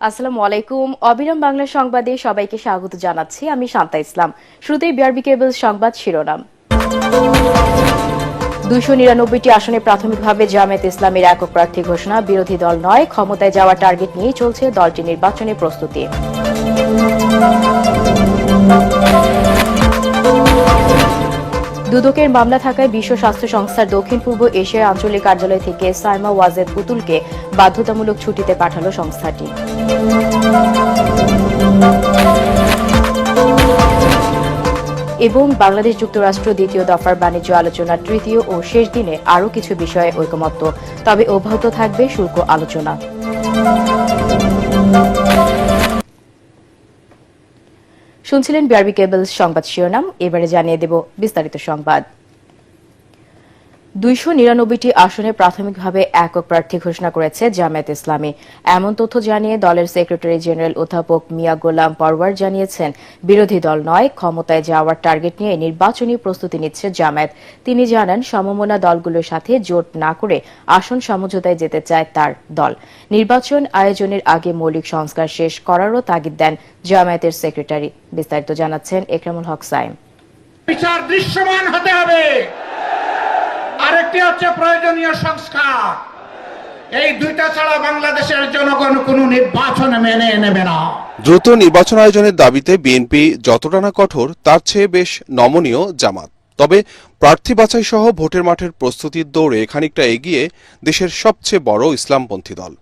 আসসালামু আলাইকুম। অবিরাম বাংলা সংবাদে সবাইকে স্বাগত জানাচ্ছি। আমি শান্তা ইসলাম। শুরুতেই বিআরবি কেবলস সংবাদ শিরোনাম। 299টি আসনে প্রাথমিকভাবে জামায়াতে ইসলামীর একক প্রার্থী ঘোষণা। বিরোধী দল নয়, ক্ষমতায় যাওয়ার টার্গেট নিয়েই চলছে দলটির নির্বাচনী প্রস্তুতি। দুদকের মামলা থাকায় বিশ্ব স্বাস্থ্য সংস্থার দক্ষিণ পূর্ব এশিয়া আঞ্চলিক কার্যালয় থেকে সাইমা ওয়াজেদ পুতুলকে বাধ্যতামূলক ছুটিতে পাঠালো সংস্থাটি। এবং বাংলাদেশ যুক্তরাষ্ট্র দ্বিতীয় দফার বাণিজ্য আলোচনার তৃতীয় ও শেষ দিনে আরও কিছু বিষয়ে ঐকমত্য, তবে অব্যাহত থাকবে শুল্ক আলোচনা। শুনছিলেন বিআরবি কেবলস সংবাদ শিরোনাম। এবারে জানিয়ে দেব বিস্তারিত সংবাদ। 299টি আসনে প্রাথমিকভাবে একক প্রার্থী ঘোষণা করেছে জামায়াত ইসলামী। এমন তথ্য জানিয়ে দলের সেক্রেটারি জেনারেল অধ্যাপক মিয়া গোলাম পরওয়ার জানিয়েছেন, বিরোধী দল নয়, ক্ষমতায় যাওয়ার টার্গেট নিয়ে নির্বাচনী প্রস্তুতি নিচ্ছে জামায়াত। তিনি জানান, সমমনা দলগুলোর সাথে জোট না করে আসন সমঝোতায় যেতে চায় তার দল। নির্বাচন আয়োজনের আগে মৌলিক সংস্কার শেষ করারও তাগিদ দেন জামায়াতের সেক্রেটারি। বিস্তারিত জানাচ্ছেন একরামুল হক সাইম। বিচার দৃশ্যমান হতে হবে, আরেকটি হচ্ছে প্রয়োজনীয় সংস্কার। এই দুইটা ছাড়া বাংলাদেশের জনগণ কোনো নির্বাচন মেনে নেবে না। দ্রুত নির্বাচন আয়োজনের দাবিতে বিএনপি যতটা না কঠোর, তার চেয়ে বেশ নমনীয় জামাত। তবে প্রার্থী বাছাই সহ ভোটের মাঠের প্রস্তুতির দৌড়ে খানিকটা এগিয়ে দেশের সবচেয়ে বড় ইসলামপন্থী দল।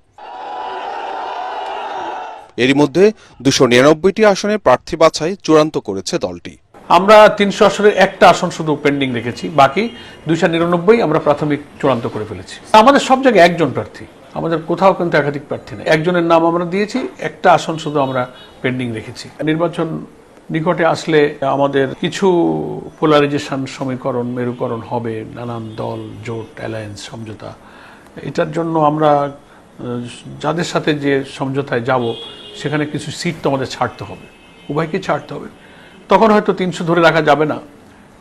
এরই মধ্যে 299টি আসনে প্রার্থী বাছাই চূড়ান্ত করেছে দলটি। আমরা 300 আসনের একটা আসন শুধু পেন্ডিং রেখেছি, বাকি 299 আমরা প্রাথমিক চূড়ান্ত করে ফেলেছি। আমাদের সব জায়গায় একজন প্রার্থী, আমাদের কোথাও কিন্তু একাধিক প্রার্থী নেই। একজনের নাম আমরা দিয়েছি, একটা আসন শুধু আমরা পেন্ডিং রেখেছি। নির্বাচন নিকটে আসলে আমাদের কিছু পোলারাইজেশন, সমীকরণ, মেরুকরণ হবে, নানান দল, জোট, অ্যালায়েন্স, সমঝোতা। এটার জন্য আমরা যাদের সাথে যে সমঝোতায় যাব, সেখানে কিছু সিট তো আমাদের ছাড়তে হবে, উভয়কে ছাড়তে হবে। তখন হয়তো 300 ধরে রাখা যাবে না,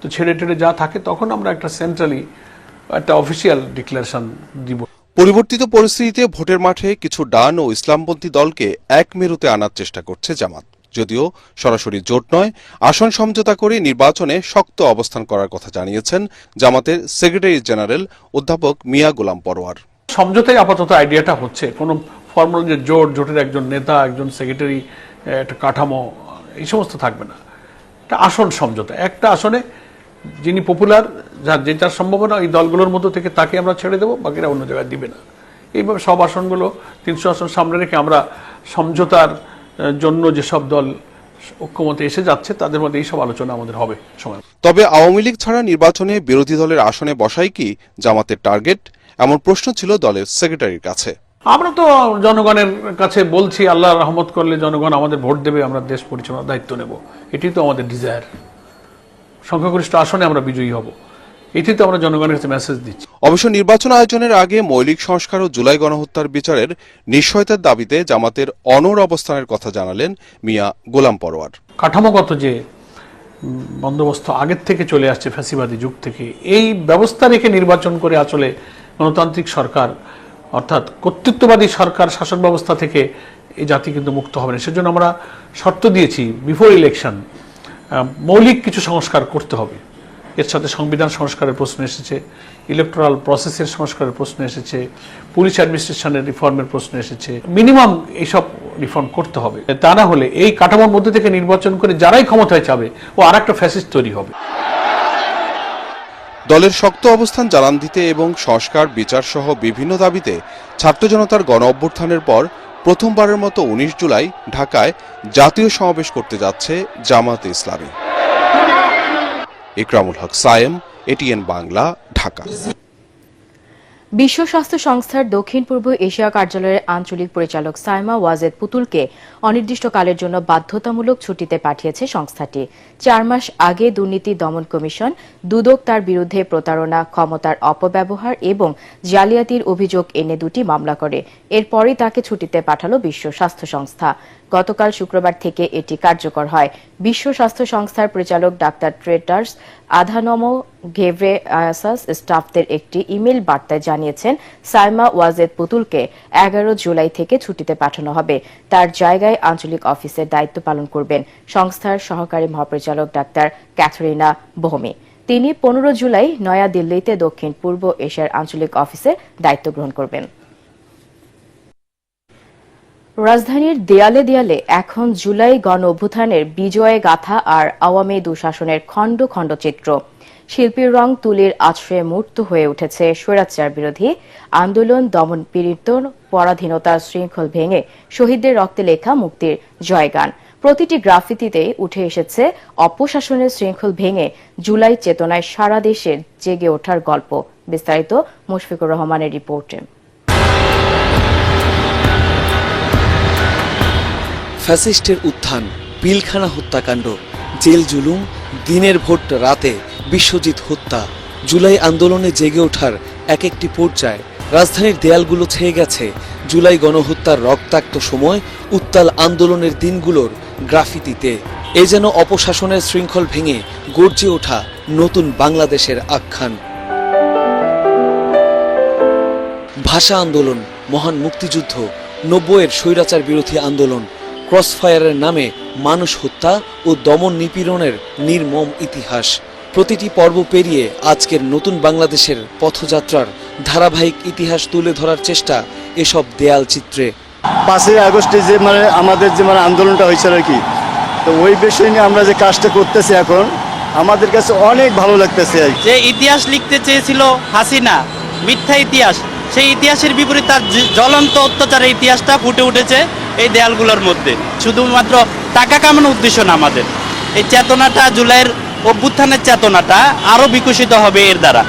তো ছেড়ে টেড়ে যা থাকে তখন আমরা একটা সেন্ট্রালি একটা অফিসিয়াল ডিক্লারেশন দিব। পরিবর্তিত পরিস্থিতিতে ভোটের মাঠে কিছু ডান ও ইসলামপন্থী দলকে এক মেরুতে আনার চেষ্টা করছে জামাত। যদিও সরাসরি জোট নয়, আসন সমঝোতা করে নির্বাচনে শক্ত অবস্থান করার কথা জানিয়েছেন জামাতের সেক্রেটারি জেনারেল অধ্যাপক মিয়া গোলাম পরওয়ার। সমঝোতায় আপাতত আইডিয়াটা হচ্ছে, কোনো ফর্মাল যে জোট, জোটের একজন নেতা, একজন সেক্রেটারি, একটা কাঠামো, এই সমস্ত থাকবে না। আসন সমঝোতা, একটা আসনে যিনি পপুলার, যার সম্ভাবনা এই দলগুলোর মধ্যে থেকে, তাকে আমরা ছেড়ে দেবো, বাকিরা অন্য জায়গায় দিবে না। এইভাবে সব আসনগুলো 300 আসন সামনে রেখে আমরা সমঝোতার জন্য যেসব দল ঐক্যমতে এসে যাচ্ছে তাদের মধ্যে এইসব আলোচনা আমাদের হবে সময়। তবে আওয়ামী লীগ ছাড়া নির্বাচনে বিরোধী দলের আসনে বসাই কি জামাতের টার্গেট, এমন প্রশ্ন ছিল দলের সেক্রেটারির কাছে। আমরা তো জনগণের কাছে বলছি, আল্লাহ রহমত করলে জনগণ আমাদের ভোট দেবে, আমরা দেশ পরিচালনার দায়িত্ব নেব। এটি তো আমাদের ডিজায়ার। সংখ্যাগরিষ্ঠ আসনে আমরা বিজয়ী হব, এটি তো আমরা জনগণের কাছে মেসেজ দিচ্ছি। অবশ্য নির্বাচন আয়োজনের আগে মৌলিক সংস্কার ও জুলাই গণহত্যার বিচারের নিশ্চয়তার দাবিতে জামাতের অনড় অবস্থানের কথা জানালেন মিয়া গোলাম পরওয়ার। কাঠামোগত যে বন্দোবস্ত আগের থেকে চলে আসছে ফ্যাসিবাদী যুগ থেকে, এই ব্যবস্থা রেখে নির্বাচন করে আসলে গণতান্ত্রিক সরকার, অর্থাৎ কর্তৃত্ববাদী সরকার শাসন ব্যবস্থা থেকে এই জাতি কিন্তু মুক্ত হবে না। সেজন্য আমরা শর্ত দিয়েছি, বিফোর ইলেকশন মৌলিক কিছু সংস্কার করতে হবে। এর সাথে সংবিধান সংস্কারের প্রশ্ন এসেছে, ইলেকটোরাল প্রসেসের সংস্কারের প্রশ্ন এসেছে, পুলিশ অ্যাডমিনিস্ট্রেশনের রিফর্মের প্রশ্ন এসেছে। মিনিমাম এইসব রিফর্ম করতে হবে, তা না হলে এই কাঠামোর মধ্যে থেকে নির্বাচন করে যারাই ক্ষমতায় যাবে, ও আর একটা ফ্যাসিস্ট তৈরি হবে। দলের শক্ত অবস্থান জানান দিতে এবং সংস্কার, বিচার সহ বিভিন্ন দাবিতে ছাত্র জনতার গণ অভ্যুত্থানের পর প্রথমবারের মতো 19 জুলাই ঢাকায় জাতীয় সমাবেশ করতে যাচ্ছে জামায়াতে ইসলামী। একরামুল হক সায়েম, এটিএন বাংলা, ঢাকা। বিশ্ব স্বাস্থ্য সংস্থার দক্ষিণ পূর্ব এশিয়া কার্যালয়ের আঞ্চলিক পরিচালক সাইমা ওয়াজেদ পুতুলকে অনির্দিষ্টকালের জন্য বাধ্যতামূলক ছুটিতে পাঠিয়েছে সংস্থাটি। 4 মাস আগে দুর্নীতি দমন কমিশন দুদক তার বিরুদ্ধে প্রতারণা, ক্ষমতার অপব্যবহার এবং জালিয়াতির অভিযোগ এনে 2টি মামলা করে। এরপরই তাকে ছুটিতে পাঠাল বিশ্ব স্বাস্থ্য সংস্থা। গতকাল শুক্রবার থেকে এটি কার্যকর হয়। বিশ্ব স্বাস্থ্য সংস্থার পরিচালক ডাক্তার টেড্রাস আধানম ঘেব্রেয়াসাস স্টাফদের একটি ইমেইল বার্তায় জানিয়েছেন সাইমা ওয়াজেদ পুতুলকে 11 জুলাই থেকে ছুটিতে পাঠানো হবে। তার জায়গায় আঞ্চলিক অফিসের দায়িত্ব পালন করবেন সংস্থার সহকারী মহাপরিচালক ডাক্তার ক্যাথরিনা বোহমি। তিনি 15 জুলাই নয়াদিল্লিতে দক্ষিণ পূর্ব এশিয়ার আঞ্চলিক অফিসে দায়িত্ব গ্রহণ করবেন। রাজধানীর দেয়ালে দেয়ালে এখন জুলাই গণ অভ্যুত্থানের বিজয় গাথা আর আওয়ামী দুঃশাসনের খণ্ড খণ্ড চিত্র। শিল্পীর রং তুলির আশ্রয়ে মূর্ত হয়ে উঠেছে স্বৈরাচার বিরোধী আন্দোলন, দমন পীড়িতর পরাধীনতার শৃঙ্খল ভেঙে শহীদদের রক্তে লেখা মুক্তির জয়গান। প্রতিটি গ্রাফিতিতে উঠে এসেছে অপশাসনের শৃঙ্খল ভেঙে জুলাই চেতনায় সারা দেশের জেগে ওঠার গল্প। বিস্তারিত মুশফিকুর রহমানের রিপোর্টে। ফ্যাসিস্টের উত্থান, পিলখানা হত্যাকাণ্ড, জেল জুলুম, দিনের ভোট রাতে বিশ্বজিৎ হত্যা, জুলাই আন্দোলনে জেগে ওঠার এক একটি পর্যায়ে রাজধানীর দেয়ালগুলো ছেয়ে গেছে জুলাই গণহত্যার রক্তাক্ত সময়, উত্তাল আন্দোলনের দিনগুলোর গ্রাফিতিতে। এ যেন অপশাসনের শৃঙ্খল ভেঙে গর্জে ওঠা নতুন বাংলাদেশের আখ্যান। ভাষা আন্দোলন, মহান মুক্তিযুদ্ধ, 90-এর স্বৈরাচার বিরোধী আন্দোলন, ক্রসফায়ারের নামে মানুষ হত্যা ও দমন নিপীড়নের নির্মম ইতিহাস। প্রতিটি পর্ব পেরিয়ে আজকের নতুন বাংলাদেশের পথযাত্রার ধারাবাহিক ইতিহাস তুলে ধরার চেষ্টা এসব দেয়াল চিত্রে। 5ই আগস্টে যে আমাদের যে আন্দোলনটা হয়েছিল আর কি, তো ওই বিষয় নিয়ে আমরা যে কাজটা করতেছি এখন আমাদের কাছে অনেক ভালো লাগতেছে। যে ইতিহাস লিখতে চেয়েছিল হাসিনা, মিথ্যা ইতিহাস, সেই ইতিহাসের বিপরীত তার জ্বলন্ত অত্যাচারের ইতিহাসটা ফুটে উঠেছে এই দেয়ালগুলোর মধ্যে। শুধুমাত্র টাকা কামানোর উদ্দেশ্য না, আমাদের এই চেতনাটা, জুলাইয়ের অভ্যুত্থানের চেতনাটা আরো বিকশিত হবে এর দ্বারা।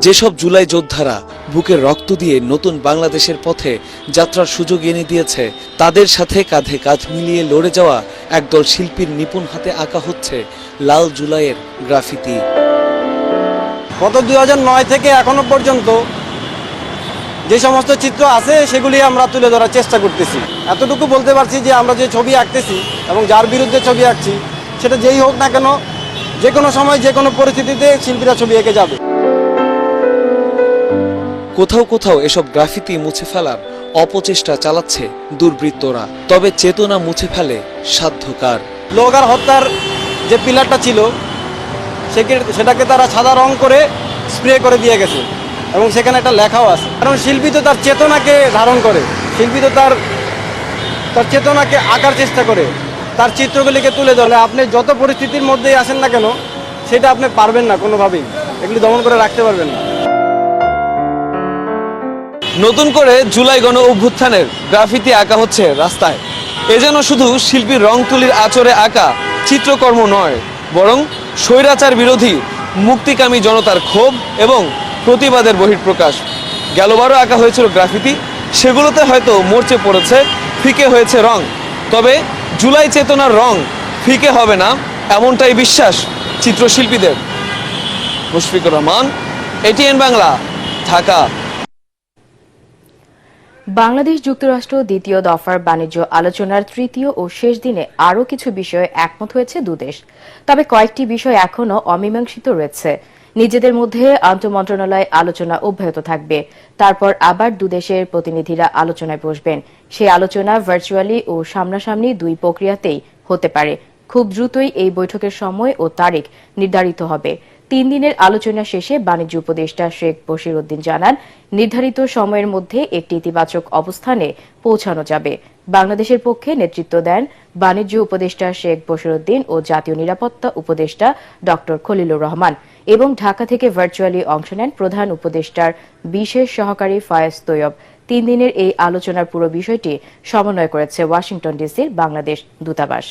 যেসব জুলাই যোদ্ধারা বুকের রক্ত দিয়ে নতুন বাংলাদেশের পথে যাত্রার সুযোগ এনে দিয়েছে, তাদের সাথে কাঁধে কাঁধ মিলিয়ে লড়ে যাওয়া একদল শিল্পীর নিপুণ হাতে আঁকা হচ্ছে লাল জুলাইয়ের গ্রাফিতি। গত 2009 থেকে এখনো পর্যন্ত যে সমস্ত চিত্র আছে সেগুলি আমরা তুলে ধরার চেষ্টা করতেছি। এতটুকু বলতে পারছি যে আমরা যে ছবি আঁকতেছি এবং যার বিরুদ্ধে ছবি আঁকছি, সেটা যেই হোক না কেন, যে কোনো সময় যে কোনো পরিস্থিতিতে শিল্পীরা ছবি এঁকে যাবে। কোথাও কোথাও এসব গ্রাফিতি মুছে ফেলার অপচেষ্টা চালাচ্ছে দুর্বৃত্তরা, তবে চেতনা মুছে ফেলে সাধ্যকার। লোগার হত্যার যে পিলারটা ছিল সেটাকে তারা সাদা রং করে স্প্রে করে দিয়ে গেছে এবং সেখানে একটা লেখাও আছে। কারণ শিল্পী তো তার চেতনাকে ধারণ করে, শিল্পী তো তার চেতনাকে আঁকার চেষ্টা করে, তার চিত্রগুলিকে তুলে ধরে। আপনি যত পরিস্থিতির মধ্যেই আসেন না কেন, সেটা আপনি পারবেন না কোনোভাবেই, এগুলি দমন করে রাখতে পারবেন না। নতুন করে জুলাই গণ অভ্যুত্থানের গ্রাফিতি আঁকা হচ্ছে রাস্তায়। এ যেন শুধু শিল্পীর রং তুলির আঁচড়ে আঁকা চিত্রকর্ম নয়, বরং স্বৈরাচার বিরোধী মুক্তিকামী জনতার ক্ষোভ এবং প্রতিবাদের বহিঃপ্রকাশ। গেলবারও আঁকা হয়েছিল গ্রাফিতি, সেগুলোতে হয়তো মরচে পড়েছে, ফিকে হয়েছে রং, তবে জুলাই চেতনার রং ফিকে হবে না, এমনটাই বিশ্বাস চিত্রশিল্পীদের। মুশফিকুর রহমান, এটিএন বাংলা, ঢাকা। বাংলাদেশ যুক্তরাষ্ট্র দ্বিতীয় দফার বাণিজ্য আলোচনার তৃতীয় ও শেষ দিনে আরও কিছু বিষয়ে একমত হয়েছে দুদেশ। তবে কয়েকটি বিষয় এখনও অমীমাংসিত রয়েছে। নিজেদের মধ্যে আন্তঃমন্ত্রণালয় আলোচনা অব্যাহত থাকবে, তারপর আবার দুদেশের প্রতিনিধিরা আলোচনায় বসবেন। সেই আলোচনা ভার্চুয়ালি ও সামনাসামনি দুই প্রক্রিয়াতেই হতে পারে। খুব দ্রুতই এই বৈঠকের সময় ও তারিখ নির্ধারিত হবে। 3 দিনের আলোচনা শেষে বাণিজ্য উপদেষ্টা শেখ বশির উদ্দিন জানান, নির্ধারিত সময়ের মধ্যে একটি ইতিবাচক অবস্থানে পৌঁছানো যাবে। বাংলাদেশের পক্ষে নেতৃত্ব দেন বাণিজ্য উপদেষ্টা শেখ বশির উদ্দিন ও জাতীয় নিরাপত্তা উপদেষ্টা ড খলিলুর রহমান, এবং ঢাকা থেকে ভার্চুয়ালি অংশ নেন প্রধান উপদেষ্টার বিশেষ সহকারী ফায়েজ তৈয়ব। 3 দিনের এই আলোচনার পুরো বিষয়টি সমন্বয় করেছে ওয়াশিংটন ডিসির বাংলাদেশ দূতাবাস।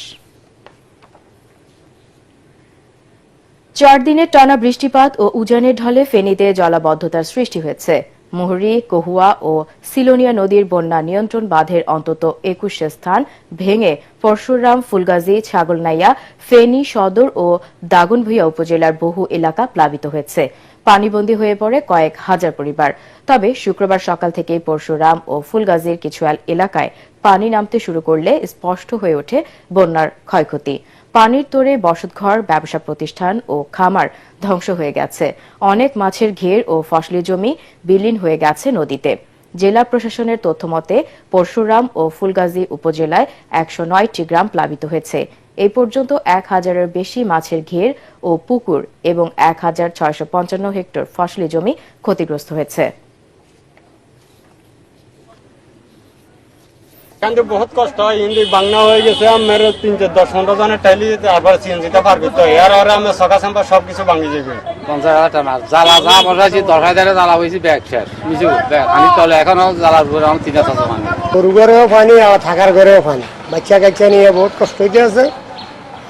4 দিনের টানা বৃষ্টিপাত ও উজানের ঢলে ফেনীতে জলাবদ্ধতার সৃষ্টি হয়েছে। মুহুরী, কহুয়া ও সিলোনিয়া নদীর বন্যা নিয়ন্ত্রণ বাঁধের অন্তত 21 স্থান ভেঙে পরশুরাম, ফুলগাজী, ছাগলনাইয়া, ফেনী সদর ও দাগনভূঞা উপজেলার বহু এলাকা প্লাবিত হয়েছে। পানিবন্দী হয়ে পড়ে কয়েক হাজার পরিবার। তবে শুক্রবার সকাল থেকেই পরশুরাম ও ফুলগাজীর কিছু এলাকায় পানি নামতে শুরু করলে স্পষ্ট হয়ে ওঠে বন্যার ক্ষয়ক্ষতি। পানির তোড়ে বসতঘর, ব্যবসা প্রতিষ্ঠান ও খামার ধ্বংস হয়ে গেছে। অনেক মাছের ঘের ও ফসলি জমি বিলীন হয়ে গেছে নদীতে। জেলা প্রশাসনের তথ্যমতে পরশুরাম ও ফুলগাজী উপজেলায় 109টি গ্রাম প্লাবিত হয়েছে। এই পর্যন্ত 1000-এর বেশি মাছের ঘের ও পুকুর এবং 1655 হেক্টর ফসলি জমি ক্ষতিগ্রস্ত হয়েছে। কিন্তু বহুত কষ্ট হয়, হিন্দি বাংলা হয়ে গেছে। আমার 10-15 জনের টাইলি আবার চিনতে পারবি তো এর আর আমার সকা সাম্বা সবকিছু ভাঙি যাবে। 50,000 টাকা জ্বালা যা বসাইছি 10,000 জ্বালা হয়েছি ব্যাগ শেষ বুঝু আমি চলে এখনো জ্বালার উপরে আমার 3,000 মানে গরু ঘরেও পানি আর থাকার ঘরেও পানি, বাচ্চা কাচ্চা নিয়ে বহুত কষ্ট হইতে আছে।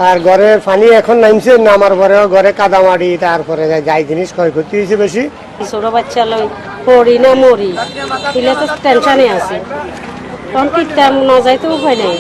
আর ঘরের পানি এখন নামছে, নামার পরেও ঘরে কাদামাড়ি, তারপরে যাই জিনিস ক্ষয়ক্ষতি হয়েছে বেশি। ছোট বাচ্চা লই পড়ি না মরি দিলে তো টেনশনে আছে, তখন কিতাম না যাইতে উপায় নেই।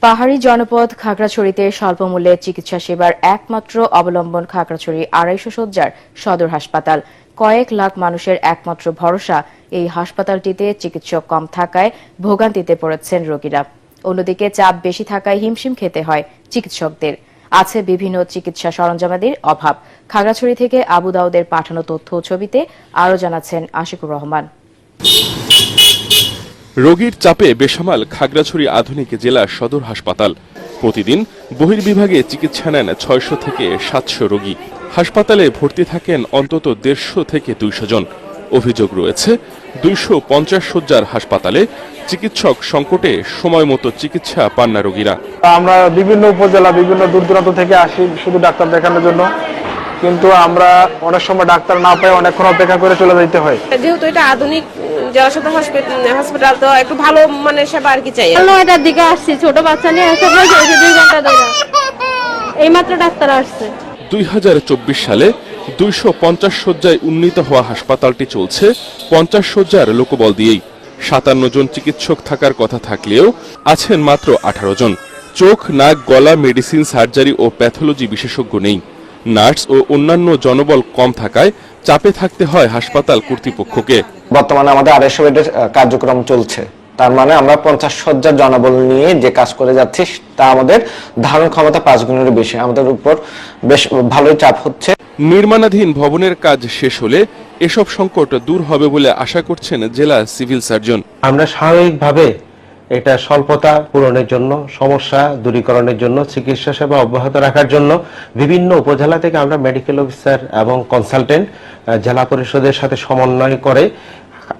পাহাড়ি জনপদ খাগড়াছড়িতে স্বল্পমূল্যে চিকিৎসা সেবার একমাত্র অবলম্বন খাগড়াছড়ি 250 শয্যার সদর হাসপাতাল। কয়েক লাখ মানুষের একমাত্র ভরসা এই হাসপাতালটিতে চিকিৎসক কম থাকায় ভোগান্তিতে পড়েছেন রোগীরা। অন্যদিকে চাপ বেশি থাকায় হিমশিম খেতে হয় চিকিৎসকদের। আছে বিভিন্ন চিকিৎসা সরঞ্জামাদির অভাব। খাগড়াছড়ি থেকে আবু দাউদের পাঠানো তথ্য ও ছবিতে আরও জানাচ্ছেন আশিকুর রহমান। রোগীর চাপে বেসামাল খাগড়াছড়ি আধুনিক জেলা সদর হাসপাতাল। প্রতিদিন বহির্বিভাগে চিকিৎসা নেন 600 থেকে 700 রোগী। হাসপাতালে ভর্তি থাকেন অন্তত 150 থেকে 200 জন। অভিযোগ রয়েছে 250 শয্যার হাসপাতালে চিকিৎসক সংকটে সময় মতো চিকিৎসা পান না রোগীরা। আমরা বিভিন্ন উপজেলা, বিভিন্ন দূর দূরান্ত থেকে আসি শুধু ডাক্তার দেখানোর জন্য, কিন্তু আমরা অনেক সময় ডাক্তার না পাই, অনেকক্ষণ অপেক্ষা করে চলে যেতে হয়। যেহেতু এটা আধুনিক জেলা সদর হসপিটাল, তো একটু ভালো মানে সেবা আর কি চাই। 9টার দিকে আসছি, ছোট বাচ্চা নিয়ে এসে 2 ঘন্টা ধরে এইমাত্র ডাক্তার আসছে। 2024 সালে 250 শয্যায় উন্নীত হওয়া হাসপাতালটি চলছে 50 শয্যার লোকবল দিয়েই। 57 জন চিকিৎসক থাকার কথা থাকলেও আছেন মাত্র 18 জন। চোখ, নাক, গলা, মেডিসিন, সার্জারি ও প্যাথোলজি বিশেষজ্ঞ নেই। নার্স ও অন্যান্য জনবল কম থাকায় চাপে থাকতে হয় হাসপাতাল কর্তৃপক্ষকে। বর্তমানে আমাদের 250 বেডের কার্যক্রম চলছে, তার মানে আমরা 50 শয্যার জনবল নিয়ে যে কাজ করে যাচ্ছি তা আমাদের ধারণ ক্ষমতা 5 গুণের বেশি। আমাদের উপর বেশ ভালোই চাপ হচ্ছে। নির্মাণাধীন ভবনের কাজ শেষ হলে এসব সংকট দূর হবে বলে আশা করছেন জেলা সিভিল সার্জন। আমরা স্বাভাবিকভাবে এটা স্বল্পতা পূরণের জন্য, সমস্যা দূরীকরণের জন্য, চিকিৎসা সেবা অব্যাহত রাখার জন্য বিভিন্ন উপজেলা থেকে আমরা মেডিকেল অফিসার এবং কনসালটেন্ট জেলা পরিষদের সাথে সমন্বয় করে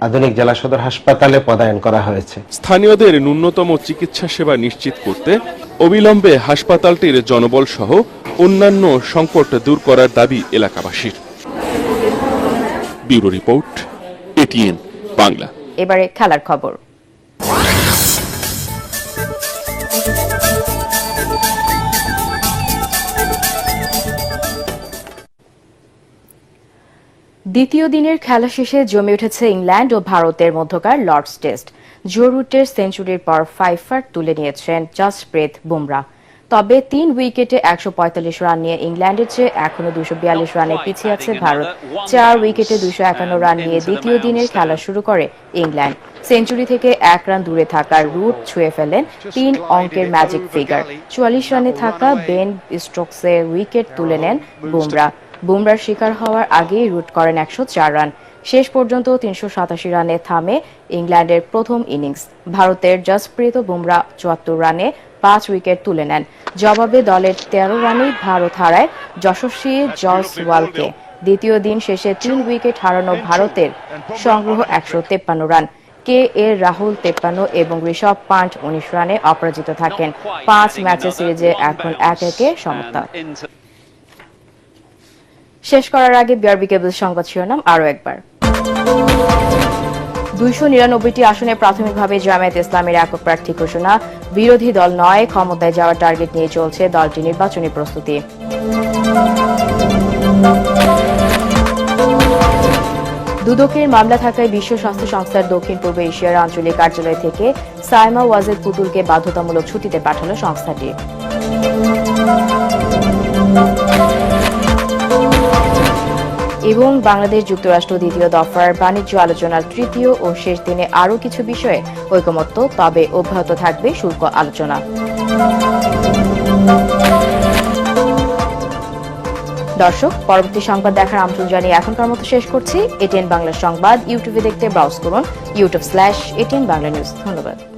আধুনিক জেলা সদর হাসপাতালে পদায়ন করা হয়েছে। স্থানীয়দের ন্যূনতম চিকিৎসা সেবা নিশ্চিত করতে অবিলম্বে হাসপাতালটির জনবল সহ অন্যান্য সংকট দূর করার দাবি এলাকাবাসীর। Bureau report, ATN Bangla. এবারে খেলার খবর। দ্বিতীয় দিনের খেলা শেষে জমে উঠেছে ইংল্যান্ড ও ভারতের মধ্যকার লর্ডস টেস্ট। জো রুটের সেঞ্চুরির পর 5 তুলে নিয়েছেন জসপ্রীত বুমরাহ। তবে 3 উইকেটে 145 রান নিয়ে ইংল্যান্ডের চেয়ে এখনো 242 রানে পিছিয়ে আছে ভারত। 4 উইকেটে 251 রান নিয়ে দ্বিতীয় দিনের খেলা শুরু করে ইংল্যান্ড। সেঞ্চুরি থেকে 1 রান দূরে থাকা রুট ছুঁয়ে ফেলেন 3 অঙ্কের ম্যাজিক ফিগার। 44 রানে থাকা বেন স্টোকসের উইকেট তুলে নেন বুমরাহ। বুমরার শিকার হওয়ার আগেই রুট করেন 104 রান। শেষ পর্যন্ত 387 রানে থামে ইংল্যান্ডের প্রথম ইনিংস। ভারতের জসপ্রীত বুমরাহ 74 রানে 5 উইকেট তুলে নেন। জবাবে দলের 13 রানেই ভারত হারায় যশস্বী জয়সওয়ালকে। দ্বিতীয় দিন শেষে 3 উইকেট হারানো ভারতের সংগ্রহ 153 রান। রাহুল 53 এবং ঋষভ পান্ট 19 রানে অপরাজিত থাকেন। 5 ম্যাচের সিরিজে এখন 1-1 সমতা। শেষ করার আগে বিআরবি কেবল সংবাদ শিরোনাম আরও একবার। 299টি আসনে প্রাথমিকভাবে জামায়াত ইসলামের একক প্রার্থী ঘোষণা। বিরোধী দল নয়, ক্ষমতায় যাওয়ার টার্গেট নিয়ে চলছে দলটির নির্বাচনী প্রস্তুতি। দুদকের মামলা থাকায় বিশ্ব স্বাস্থ্য সংস্থার দক্ষিণ পূর্ব এশিয়ার আঞ্চলিক কার্যালয় থেকে সাইমা ওয়াজেদ পুতুলকে বাধ্যতামূলক ছুটিতে পাঠালো সংস্থাটি। এবং বাংলাদেশ যুক্তরাষ্ট্র দ্বিতীয় দফার বাণিজ্য আলোচনার তৃতীয় ও শেষ দিনে আরও কিছু বিষয়ে ঐকমত্য, তবে অব্যাহত থাকবে শুল্ক আলোচনা। দর্শক, পরবর্তী সংবাদ দেখার আমন্ত্রণ জানিয়ে এখনকার মতো শেষ করছি। এটিএন বাংলা সংবাদ ইউটিউবে দেখতে ব্রাউজ করুন youtube/ATN Bangla News। ধন্যবাদ।